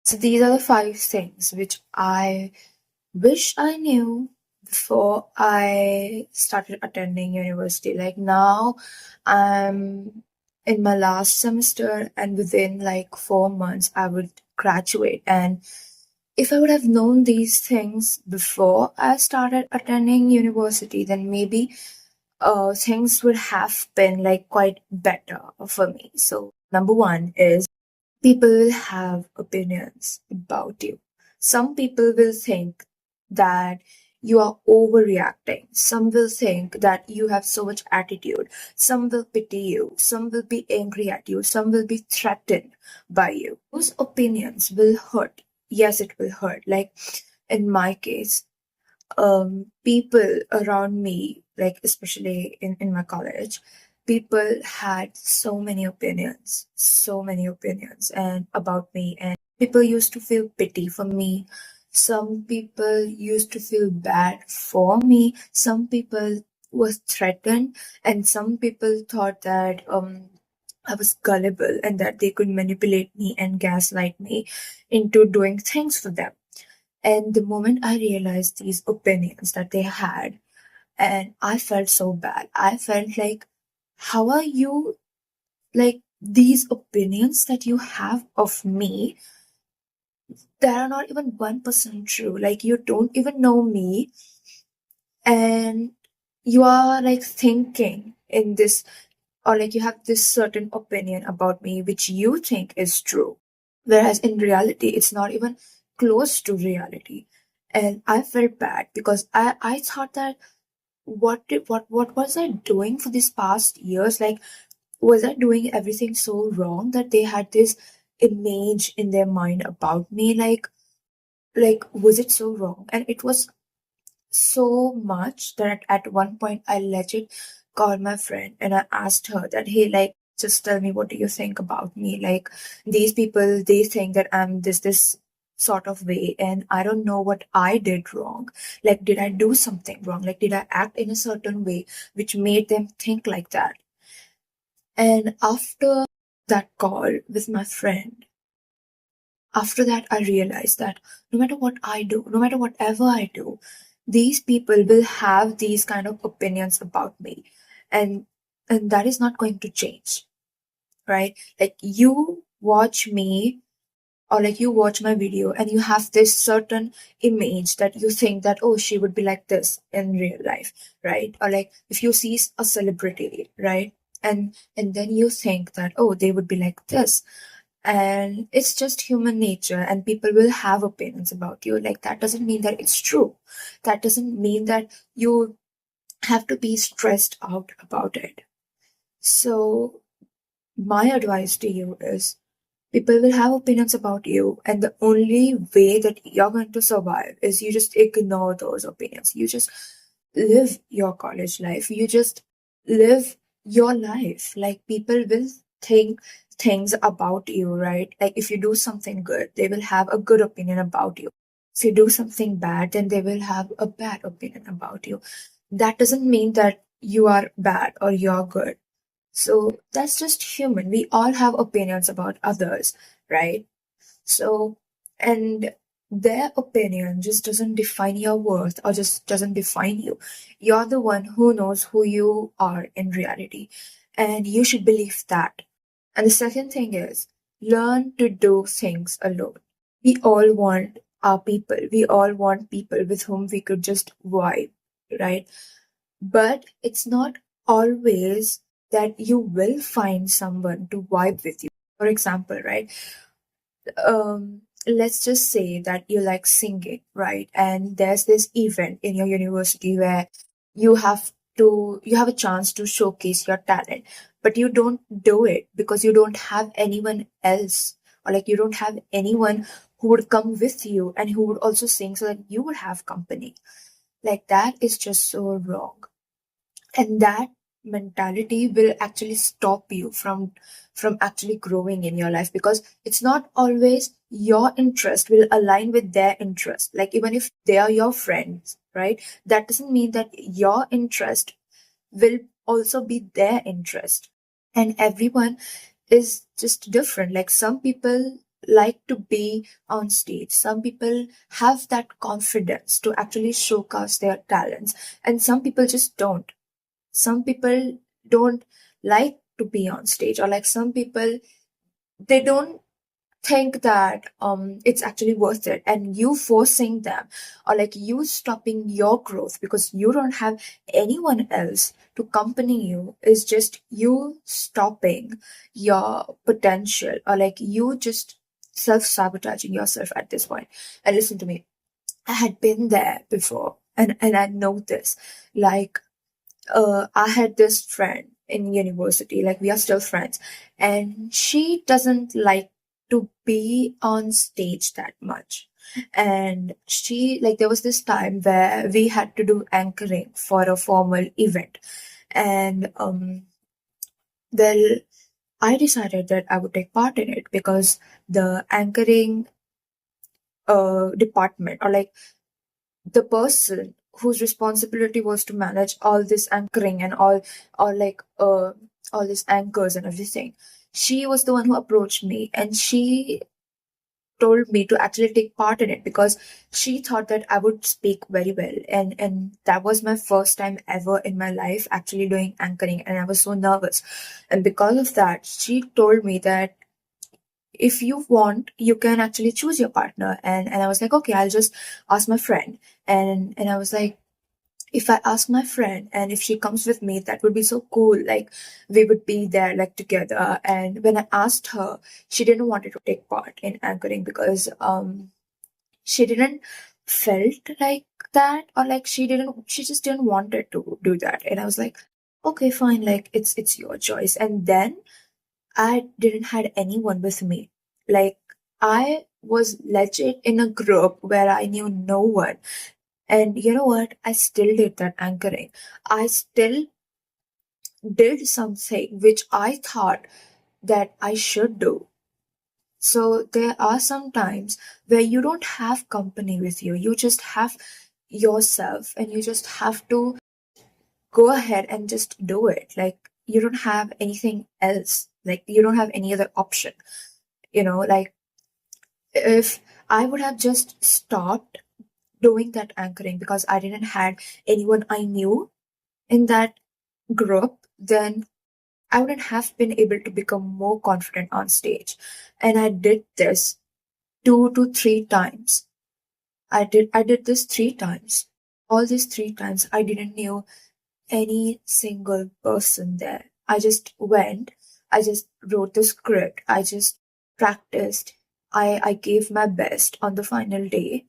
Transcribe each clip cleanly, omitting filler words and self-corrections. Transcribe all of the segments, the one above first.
So these are the five things which I wish I knew before I started attending university. Like now, I'm in my last semester, and within like 4 months, I would graduate. And if I would have known these things before I started attending university, then maybe things would have been like quite better for me. So, number one is people will have opinions about you. Some people will think that you are overreacting. Some will think that you have so much attitude. Some will pity you. Some will be angry at you. Some will be threatened by you. Those opinions will hurt. Yes, it will hurt. Like in my case, people around me, like especially in my college, people had so many opinions and about me, and people used to feel pity for me. Some people used to feel bad for me. Some people was threatened, and some people thought that I was gullible and that they could manipulate me and gaslight me into doing things for them. And the moment I realized these opinions that they had, and I felt so bad. I felt like, how are you, like, these opinions that you have of me that are not even 1% true? Like, you don't even know me, and you are like thinking in this, or like you have this certain opinion about me which you think is true. Whereas in reality, it's not even close to reality. And I felt bad because I thought that what was I doing for these past years? Like, was I doing everything so wrong that they had this image in their mind about me? Like was it so wrong? And it was so much that at one point I legit called my friend and I asked her that, hey, like, just tell me, what do you think about me? Like, these people, they think that I'm this sort of way, and I don't know what I did wrong. Like, did I do something wrong? Like, did I act in a certain way which made them think like that? And after that call with my friend, after that, I realized that no matter what I do, no matter whatever I do, these people will have these kind of opinions about me. And that is not going to change, right? Like, you watch me, or like you watch my video and you have this certain image that you think that, oh, she would be like this in real life, right? Or like if you see a celebrity, right? And then you think that, oh, they would be like this. And it's just human nature, and people will have opinions about you. Like, that doesn't mean that it's true. That doesn't mean that you have to be stressed out about it. So my advice to you is, people will have opinions about you, and the only way that you're going to survive is you just ignore those opinions. You just live your college life. You just live your life. Like, people will think things about you, right? Like, if you do something good, they will have a good opinion about you. If you do something bad, then they will have a bad opinion about you. That doesn't mean that you are bad or you're good. So that's just human. We all have opinions about others, right? So, and their opinion just doesn't define your worth or just doesn't define you. You're the one who knows who you are in reality, and you should believe that. And the second thing is, learn to do things alone. We all want our people. We all want people with whom we could just vibe, right? But it's not always that you will find someone to vibe with you. For example, right? Let's just say that you like singing, right? And there's this event in your university where you have a chance to showcase your talent, but you don't do it because you don't have anyone else, or like you don't have anyone who would come with you and who would also sing so that you would have company. Like, that is just so wrong. And that mentality will actually stop you from actually growing in your life, because it's not always your interest will align with their interest. Like, even if they are your friends, right, that doesn't mean that your interest will also be their interest. And everyone is just different. Like, some people like to be on stage. Some people have that confidence to actually showcase their talents, and some people just don't. Some people don't like to be on stage, or like some people, they don't think that it's actually worth it, and you forcing them, or like you stopping your growth because you don't have anyone else to accompany you, is just you stopping your potential, or like you just self-sabotaging yourself at this point. And listen to me, I had been there before, and I know this. Like, I had this friend in university, like we are still friends, and she doesn't like to be on stage that much. And she, like, there was this time where we had to do anchoring for a formal event. And, well, I decided that I would take part in it because the anchoring department, or like the person whose responsibility was to manage all this anchoring and all these anchors and everything, she was the one who approached me, and she told me to actually take part in it because she thought that I would speak very well. And that was my first time ever in my life actually doing anchoring, and I was so nervous. And because of that, she told me that if you want, you can actually choose your partner. And I was like, okay, I'll just ask my friend. And I was like, if I ask my friend and if she comes with me, that would be so cool. Like, we would be there like together. And when I asked her, she didn't want to take part in anchoring because she didn't felt like that, or like she just didn't wanted to do that. And I was like, okay, fine, like it's your choice. And then I didn't had anyone with me. Like, I was legit in a group where I knew no one. And you know what? I still did that anchoring. I still did something which I thought that I should do. So there are some times where you don't have company with you. You just have yourself, and you just have to go ahead and just do it. Like, you don't have anything else. Like, you don't have any other option. Like, if I would have just stopped doing that anchoring because I didn't had anyone I knew in that group, then I wouldn't have been able to become more confident on stage. And I did this 2 to 3 times. I did this 3 times. All these 3 times I didn't know any single person there. I just went, I just wrote the script, I just practiced. I gave my best on the final day,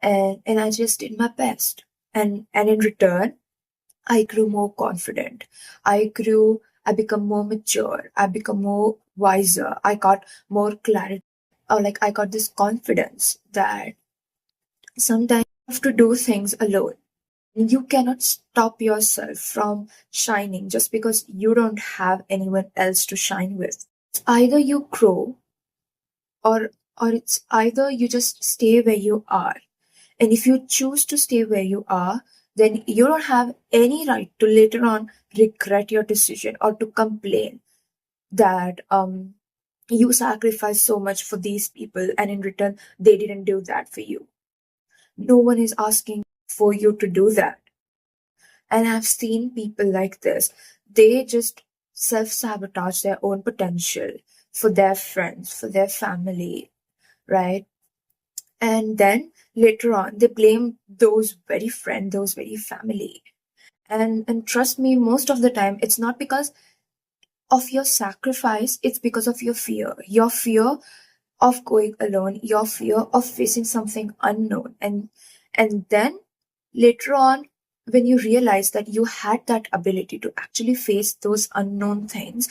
and I just did my best. And in return, I grew more confident. I become more mature. I become more wiser. I got more clarity. Or like, I got this confidence that sometimes you have to do things alone. You cannot stop yourself from shining just because you don't have anyone else to shine with. It's either you grow, or it's either you just stay where you are. And if you choose to stay where you are, then you don't have any right to later on regret your decision or to complain that you sacrificed so much for these people and in return they didn't do that for you. No one is asking for you to do that. And I've seen people like this. They just self sabotage their own potential for their friends, for their family, right? And then later on, they blame those very friends, those very family. And trust me, most of the time, it's not because of your sacrifice, it's because of your fear of going alone, your fear of facing something unknown. And then later on, when you realize that you had that ability to actually face those unknown things,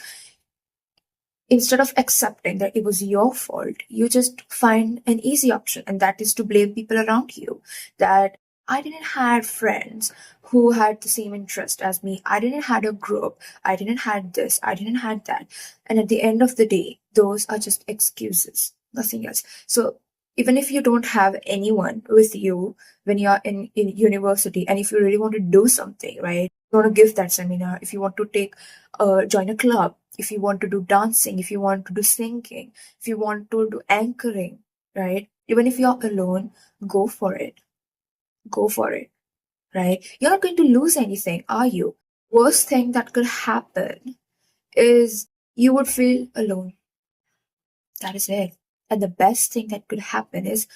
instead of accepting that it was your fault, you just find an easy option, and that is to blame people around you. That I didn't have friends who had the same interest as me. I didn't had a group. I didn't had this. I didn't had that. And at the end of the day, those are just excuses, nothing else. So even if you don't have anyone with you when you're in university, and if you really want to do something, right? You want to give that seminar, if you want to take join a club, if you want to do dancing, if you want to do singing, if you want to do anchoring, right? Even if you're alone, go for it. Go for it, right? You're not going to lose anything, are you? Worst thing that could happen is you would feel alone. That is it. And the best thing that could happen is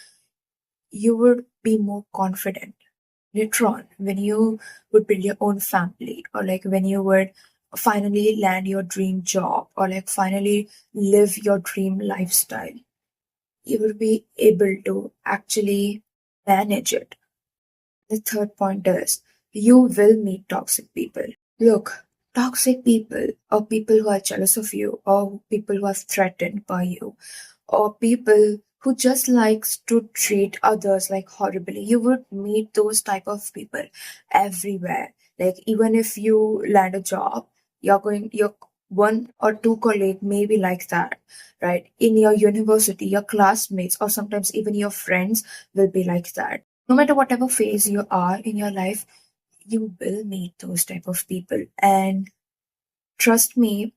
you would be more confident later on when you would build your own family, or like when you would finally land your dream job, or like finally live your dream lifestyle. You will be able to actually manage it. The third point is you will meet toxic people. Look, toxic people, or people who are jealous of you, or people who are threatened by you, or people who just likes to treat others like horribly. You would meet those type of people everywhere. Like even if you land a job, your one or two colleague may be like that, right? In your university, your classmates, or sometimes even your friends will be like that. No matter whatever phase you are in your life, you will meet those type of people. And trust me,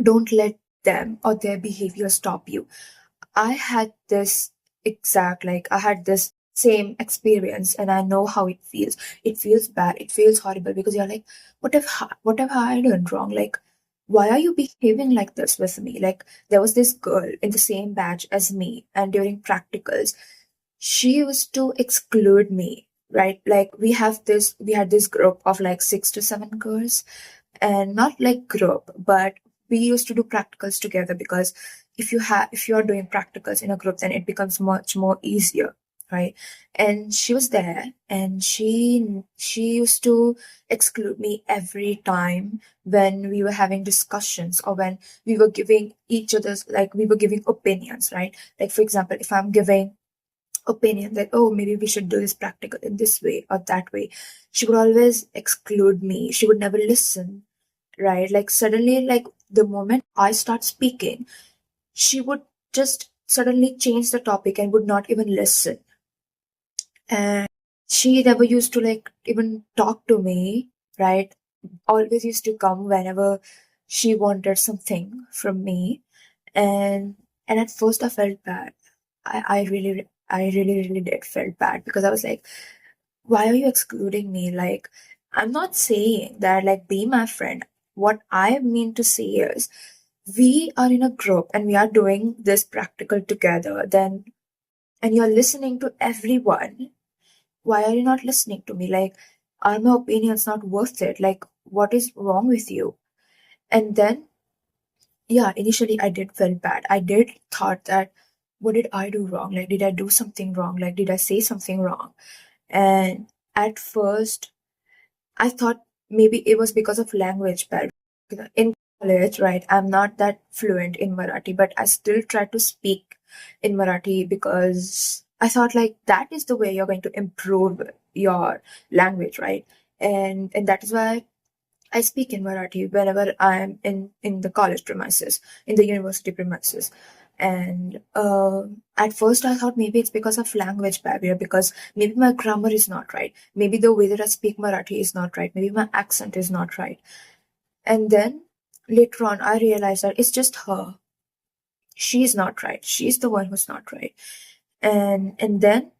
don't let them or their behavior stop you. I had this I had this same experience, and I know how it feels. It feels bad. It feels horrible because you're like, what have I done wrong? Like, why are you behaving like this with me? Like, there was this girl in the same batch as me, and during practicals, she used to exclude me, right? Like, we had this group of like 6 to 7 girls, and not like group, but we used to do practicals together because if you're doing practicals in a group, then it becomes much more easier, right? And she was there, and she used to exclude me every time when we were having discussions, or when we were giving each other's, like, we were giving opinions, right? Like, for example, if I'm giving opinion that, oh, maybe we should do this practical in this way or that way, she would always exclude me. She would never listen, right? Like, suddenly, like, the moment I start speaking, she would just suddenly change the topic and would not even listen. And she never used to like even talk to me, right? Always used to come whenever she wanted something from me. And at first I felt bad. I really did felt bad, because I was like, why are you excluding me? Like, I'm not saying that, like, be my friend. What I mean to say is, we are in a group and we are doing this practical together, then, and you're listening to everyone. Why are you not listening to me? Like, are my opinions not worth it? Like, what is wrong with you? And then, yeah, initially I did feel bad. I did thought that, what did I do wrong? Like, did I do something wrong? Like, did I say something wrong? And at first, I thought maybe it was because of language barrier. In college, right, I'm not that fluent in Marathi, but I still try to speak in Marathi because I thought like that is the way you're going to improve your language, right? And that is why I speak in Marathi whenever I'm in the college premises, in the university premises. And at first, I thought maybe it's because of language barrier, because maybe my grammar is not right. Maybe the way that I speak Marathi is not right. Maybe my accent is not right. And then later on, I realized that it's just her. She's not right. She's the one who's not right. And then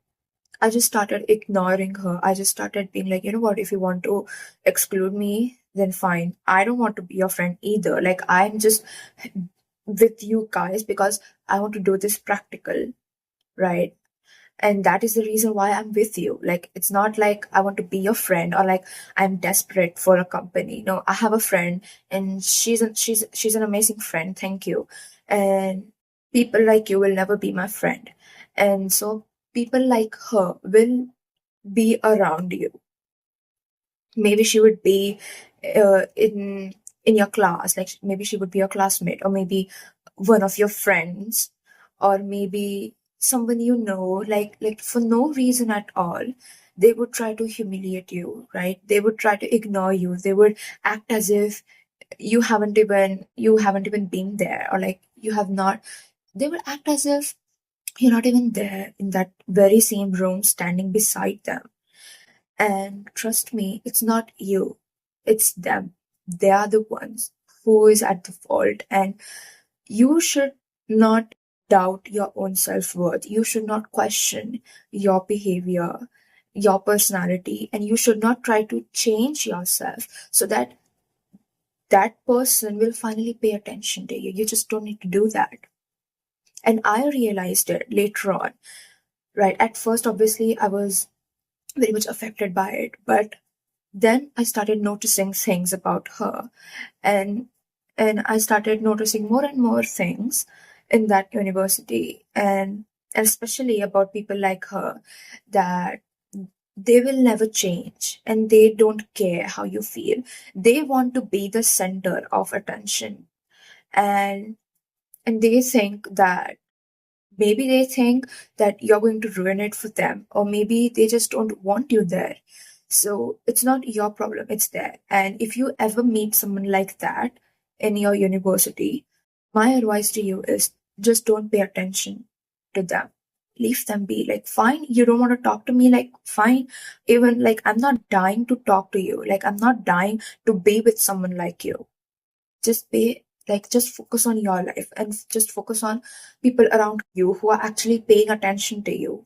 I just started ignoring her. I just started being like, you know what, if you want to exclude me, then fine. I don't want to be your friend either. Like, I'm just with you guys because I want to do this practical, right? And that is the reason why I'm with you. Like, it's not like I want to be your friend, or like I'm desperate for a company. No, I have a friend, and she's an amazing friend. Thank you. And people like you will never be my friend. And so people like her will be around you. Maybe she would be in your class, like maybe she would be your classmate, or maybe one of your friends, or maybe someone you know, like for no reason at all. They would try to humiliate you, right? They would try to ignore you. They would act as if you haven't even been there, or like you have not. They would act as if you're not even there in that very same room standing beside them. And trust me, it's not you, it's them. They are the ones who is at the fault. And you should not doubt your own self-worth. You should not question your behavior, your personality, and you should not try to change yourself so that that person will finally pay attention to you. You just don't need to do that. And I realized it later on, right? At first, obviously, I was very much affected by it, but then I started noticing things about her, and I started noticing more and more things in that university, and especially about people like her, that they will never change and they don't care how you feel. They want to be the center of attention, and they think that maybe they think that you're going to ruin it for them, or maybe they just don't want you there. So it's not your problem, it's there. And if you ever meet someone like that in your university, my advice to you is just don't pay attention to them. Leave them be. Like, fine, you don't want to talk to me, like, fine. Even like, I'm not dying to talk to you. Like, I'm not dying to be with someone like you. Just be like, just focus on your life and just focus on people around you who are actually paying attention to you,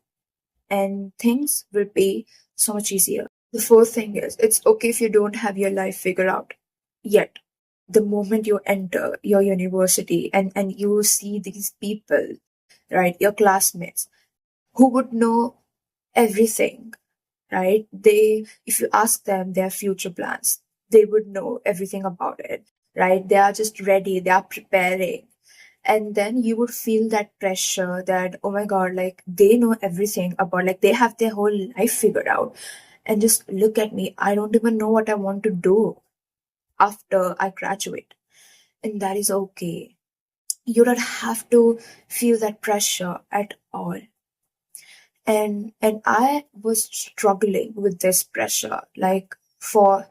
and things will be so much easier. The fourth thing is, it's okay if you don't have your life figured out yet. The moment you enter your university and you see these people, right, your classmates, who would know everything, right? They, if you ask them their future plans, they would know everything about it, right? They are just ready, they are preparing. And then you would feel that pressure that, oh my God, like they know everything about, like they have their whole life figured out. And just look at me, I don't even know what I want to do after I graduate. And that is okay. You don't have to feel that pressure at all. And I was struggling with this pressure like for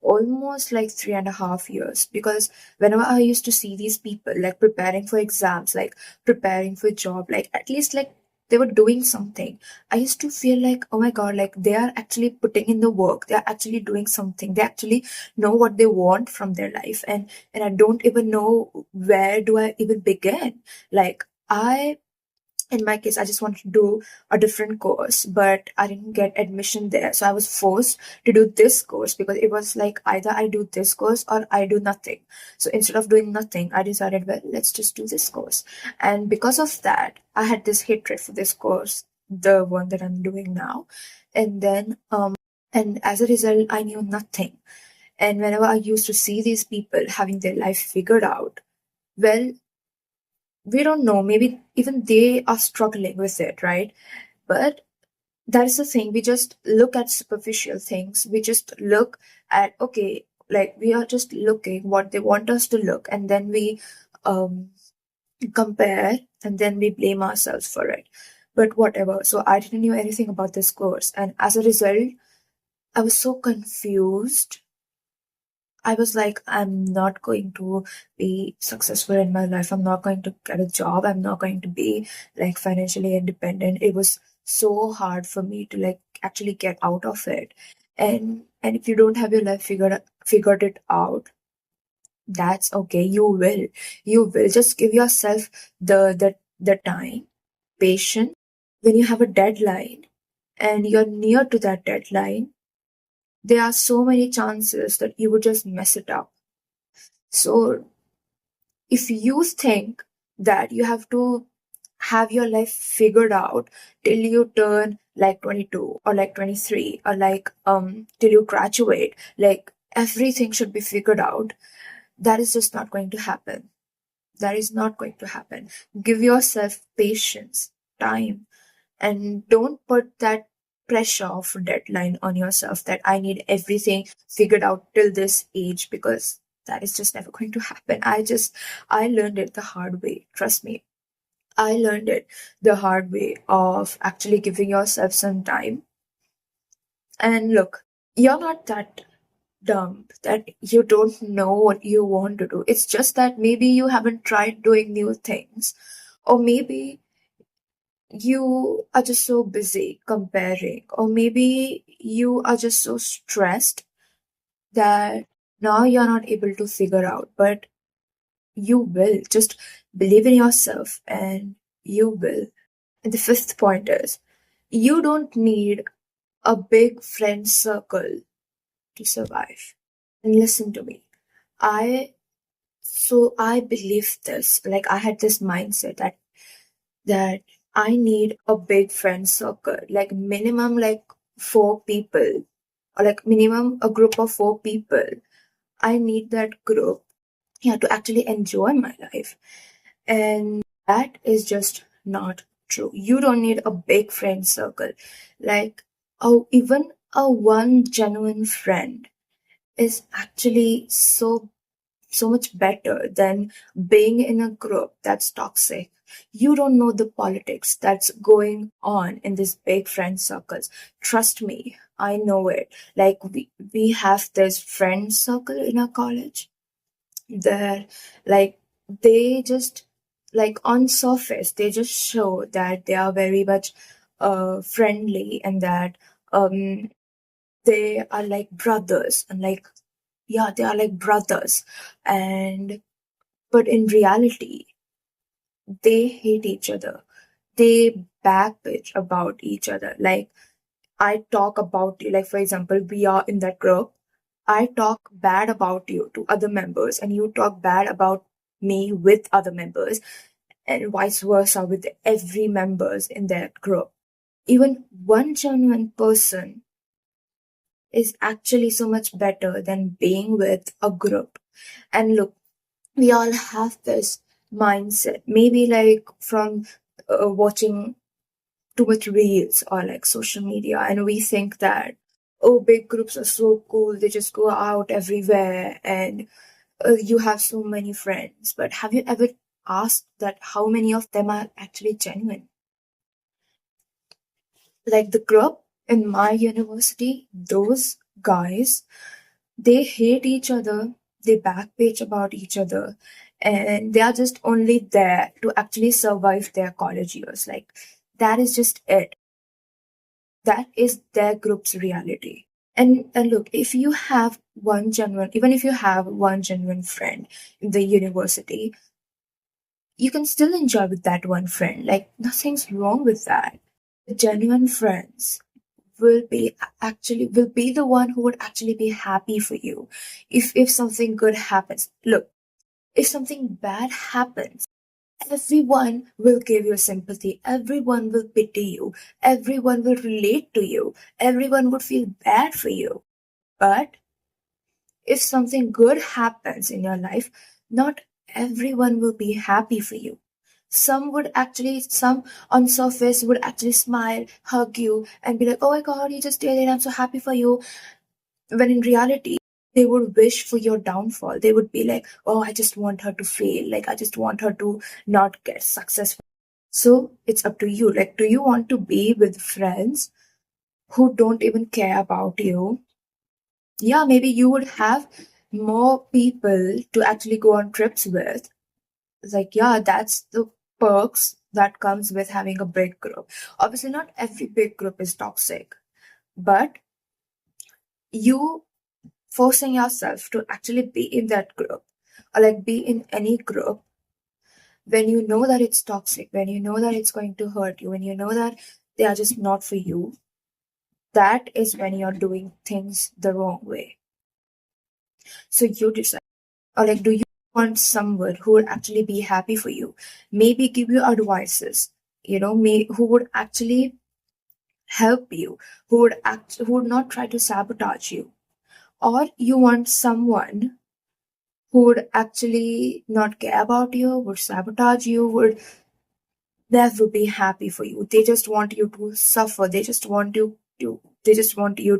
almost like 3.5 years, because whenever I used to see these people like preparing for exams, like preparing for job, like at least like they were doing something, I used to feel like, oh my God, like they are actually putting in the work, they are actually doing something, they actually know what they want from their life. And I don't even know where do I even begin. Like, I in my case, I just wanted to do a different course, but I didn't get admission there. So I was forced to do this course, because it was like either I do this course or I do nothing. So instead of doing nothing, I decided, well, let's just do this course. And because of that, I had this hatred for this course, the one that I'm doing now. And then, and as a result, I knew nothing. And whenever I used to see these people having their life figured out, well, we don't know, maybe even they are struggling with it, right? But that is the thing, we just look at superficial things, we just look at, okay, like we are just looking what they want us to look, and then we um compare, and then we blame ourselves for it. But whatever, so I didn't know anything about this course, and as a result, I was so confused. I was like, I'm not going to be successful in my life. I'm not going to get a job. I'm not going to be like financially independent. It was so hard for me to like actually get out of it. And if you don't have your life figured it out, that's okay. You will. You will. Just give yourself the time, patience. When you have a deadline and you're near to that deadline, there are so many chances that you would just mess it up. So if you think that you have to have your life figured out till you turn like 22 or like 23, or like till you graduate, like everything should be figured out, that is just not going to happen. That is not going to happen. Give yourself patience, time, and don't put that pressure of deadline on yourself that I need everything figured out till this age, because that is just never going to happen. I learned it the hard way. Trust me. I learned it the hard way of actually giving yourself some time. And look, you're not that dumb that you don't know what you want to do. It's just that maybe you haven't tried doing new things, or maybe you are just so busy comparing, or maybe you are just so stressed that now you're not able to figure out, but you will. Just believe in yourself and you will. And the fifth point is, you don't need a big friend circle to survive. And listen to me. I believe this. Like, I had this mindset that I need a big friend circle, like minimum like 4 people, or like minimum a group of 4 people. I need that group, yeah, to actually enjoy my life. And that is just not true. You don't need a big friend circle. Like, oh, even a one genuine friend is actually so much better than being in a group that's toxic. You don't know the politics that's going on in these big friend circles. Trust me, I know it. Like, we have this friend circle in our college that, like, they just, like, on surface they just show that they are very much friendly, and that um they are like brothers, and like, yeah, they are like brothers. And but in reality, they hate each other. They backbitch about each other. Like, I talk about you, like, for example, we are in that group. I talk bad about you to other members, and you talk bad about me with other members, and vice versa with every members in that group. Even one genuine person is actually so much better than being with a group. And look, we all have this mindset, maybe like from watching too much reels or like social media, and we think that, oh, big groups are so cool, they just go out everywhere, and you have so many friends. But have you ever asked that how many of them are actually genuine? Like, the group in my university, those guys, they hate each other, they backpage about each other, and they are just only there to actually survive their college years. Like, that is just it. That is their group's reality. And look, if you have one genuine, even if you have one genuine friend in the university, you can still enjoy with that one friend. Like, nothing's wrong with that. The genuine friends will be the one who would actually be happy for you if something good happens. Look, if something bad happens, everyone will give you sympathy, everyone will pity you, everyone will relate to you, everyone would feel bad for you. But if something good happens in your life, not everyone will be happy for you. Some on surface would actually smile, hug you, and be like, oh my god, you just did it, I'm so happy for you. When in reality, they would wish for your downfall. They would be like, oh, I just want her to fail. Like, I just want her to not get successful. So it's up to you. Like, do you want to be with friends who don't even care about you? Yeah, maybe you would have more people to actually go on trips with. It's like, yeah, that's the perks that comes with having a big group. Obviously, not every big group is toxic, but you forcing yourself to actually be in that group, or like be in any group, when you know that it's toxic, when you know that it's going to hurt you, when you know that they are just not for you, that is when you're doing things the wrong way. So you decide. Or like, do you want someone who would actually be happy for you, maybe give you advices, who would actually help you, who would not try to sabotage you? Or you want someone who would actually not care about you, would sabotage you, would never be happy for you. They just want you to suffer. They just want you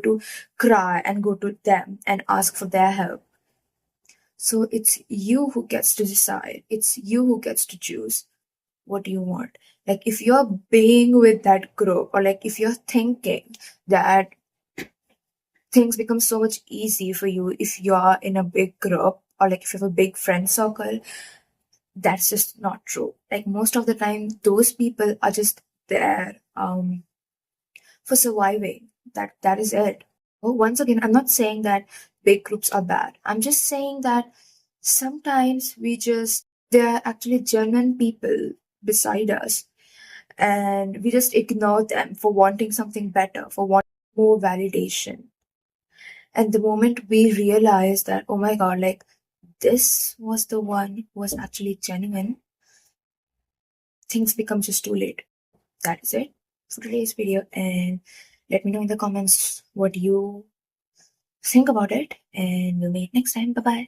to cry and go to them and ask for their help. So it's you who gets to decide. It's you who gets to choose what do you want. Like, if you're being with that group, or like if you're thinking that things become so much easy for you if you're in a big group, or like if you have a big friend circle, that's just not true. Like, most of the time, those people are just there for surviving. That is it. Oh, once again, I'm not saying that big groups are bad. I'm just saying that sometimes there are actually genuine people beside us, and we just ignore them for wanting something better, for wanting more validation. And the moment we realize that, oh my god, like this was the one who was actually genuine, things become just too late. That is it for today's video. And let me know in the comments what you think about it. And we'll meet next time. Bye bye.